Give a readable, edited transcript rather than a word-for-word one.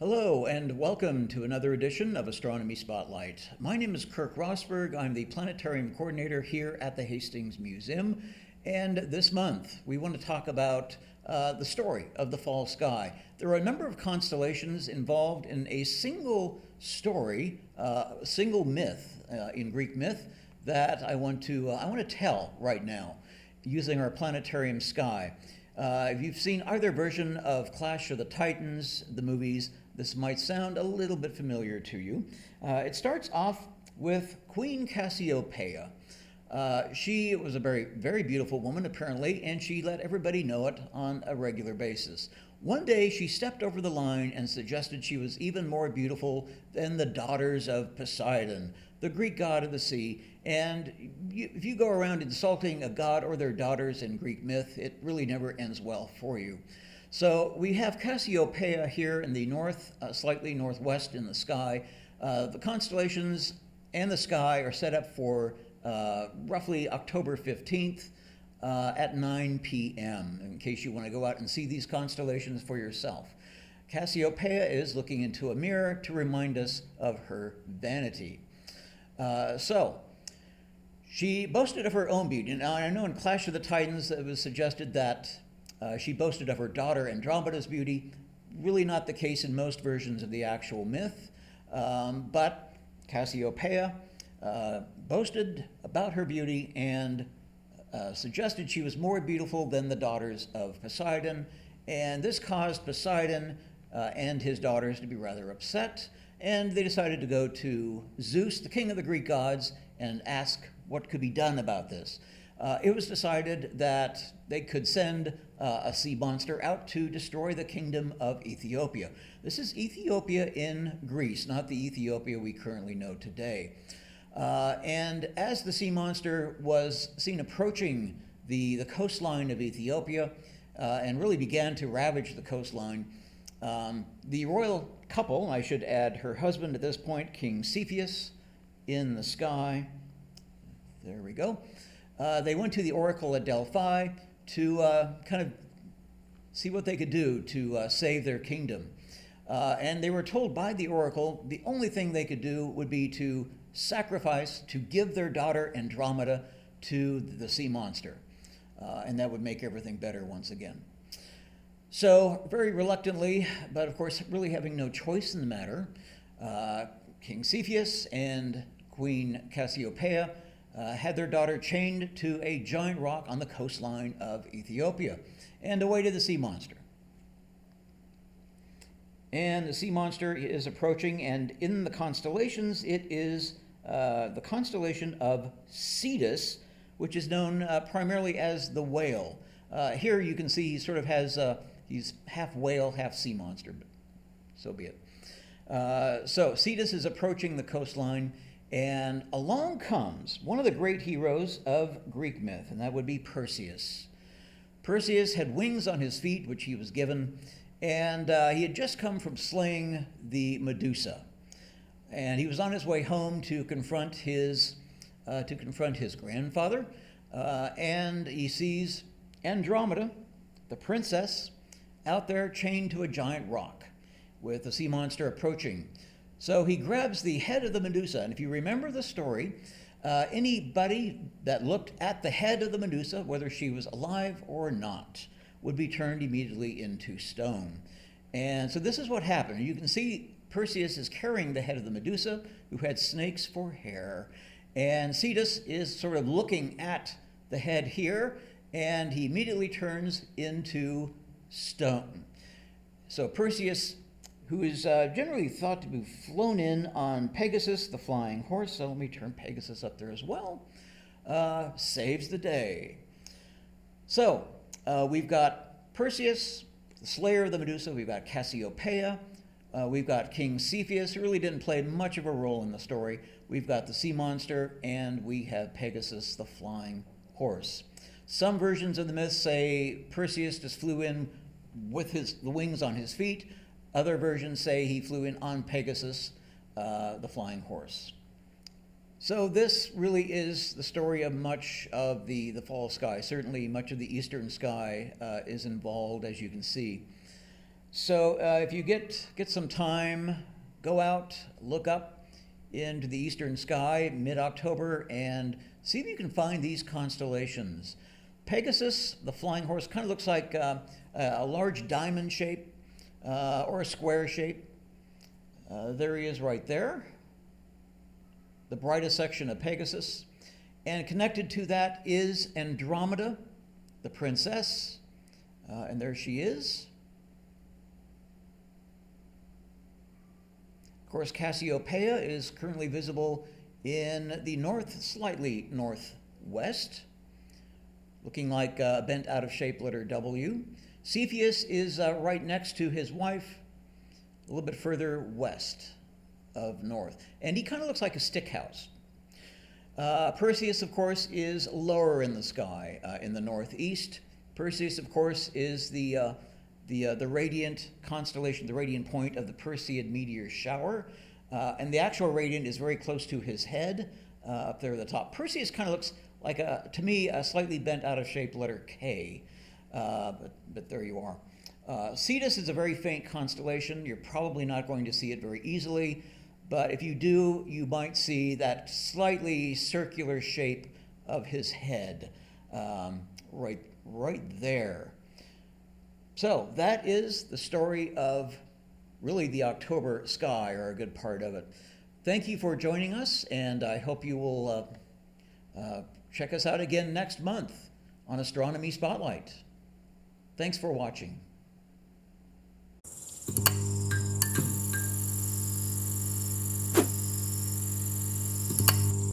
Hello, and welcome to another edition of Astronomy Spotlight. My name is Kirk Rosberg. I'm the planetarium coordinator here at the Hastings Museum. And this month, we want to talk about the story of the fall sky. There are a number of constellations involved in a single story, a single myth in Greek myth that I want to tell right now using our planetarium sky. If you've seen either version of Clash of the Titans, the movies, this might sound a little bit familiar to you. It starts off with Queen Cassiopeia. She was a very, very beautiful woman, apparently, and she let everybody know it on a regular basis. One day, she stepped over the line and suggested she was even more beautiful than the daughters of Poseidon, the Greek god of the sea. And if you go around insulting a god or their daughters in Greek myth, it really never ends well for you. So we have Cassiopeia here in the north, slightly northwest in the sky. The constellations and the sky are set up for roughly October 15th at 9 p.m., in case you want to go out and see these constellations for yourself. Cassiopeia is looking into a mirror to remind us of her vanity. So she boasted of her own beauty. Now, I know in Clash of the Titans it was suggested that she boasted of her daughter Andromeda's beauty. Really not the case in most versions of the actual myth, but Cassiopeia boasted about her beauty and suggested she was more beautiful than the daughters of Poseidon, and this caused Poseidon and his daughters to be rather upset, and they decided to go to Zeus, the king of the Greek gods, and ask what could be done about this. It was decided that they could send a sea monster out to destroy the kingdom of Ethiopia. This is Ethiopia in Greece, not the Ethiopia we currently know today. And as the sea monster was seen approaching the coastline of Ethiopia and really began to ravage the coastline, the royal couple, I should add her husband at this point, King Cepheus, in the sky, there we go, they went to the oracle at Delphi to kind of see what they could do to save their kingdom. And they were told by the oracle the only thing they could do would be to sacrifice, to give their daughter Andromeda to the sea monster. And that would make everything better once again. So, very reluctantly, but of course really having no choice in the matter, King Cepheus and Queen Cassiopeia had their daughter chained to a giant rock on the coastline of Ethiopia and awaited the sea monster. And the sea monster is approaching, and in the constellations, it is the constellation of Cetus, which is known primarily as the whale. Here you can see he sort of has, he's half whale, half sea monster, but so be it. So Cetus is approaching the coastline, and along comes one of the great heroes of Greek myth, and that would be Perseus. Perseus had wings on his feet, which he was given, and he had just come from slaying the Medusa. And he was on his way home to confront his grandfather, and he sees Andromeda, the princess, out there chained to a giant rock with the sea monster approaching. So he grabs the head of the Medusa, and if you remember the story, anybody that looked at the head of the Medusa, whether she was alive or not, would be turned immediately into stone. And so this is what happened. You can see Perseus is carrying the head of the Medusa, who had snakes for hair, and Cetus is sort of looking at the head here, and he immediately turns into stone. So Perseus, who is generally thought to be flown in on Pegasus, the flying horse, so let me turn Pegasus up there as well, saves the day. So we've got Perseus, the slayer of the Medusa, we've got Cassiopeia, we've got King Cepheus, who really didn't play much of a role in the story, we've got the sea monster, and we have Pegasus, the flying horse. Some versions of the myth say Perseus just flew in with the wings on his feet. Other versions say he flew in on Pegasus, the flying horse. So this really is the story of much of the fall sky. Certainly much of the eastern sky is involved, as you can see. So if you get some time, go out, look up into the eastern sky mid-October and see if you can find these constellations. Pegasus, the flying horse, kind of looks like a large diamond shape or a square shape. There he is right there, the brightest section of Pegasus. And connected to that is Andromeda, the princess, and there she is. Of course, Cassiopeia is currently visible in the slightly northwest, looking like a bent out of shape letter W. Cepheus is right next to his wife, a little bit further west of north. And he kind of looks like a stick house. Perseus, of course, is lower in the sky in the northeast. Perseus, of course, is the radiant constellation, the radiant point of the Perseid meteor shower. And the actual radiant is very close to his head up there at the top. Perseus kind of looks like, to me, a slightly bent out of shape letter K. But there you are. Cetus is a very faint constellation. You're probably not going to see it very easily. But if you do, you might see that slightly circular shape of his head right there. So that is the story of really the October sky, or a good part of it. Thank you for joining us, and I hope you will check us out again next month on Astronomy Spotlight. Thanks for watching.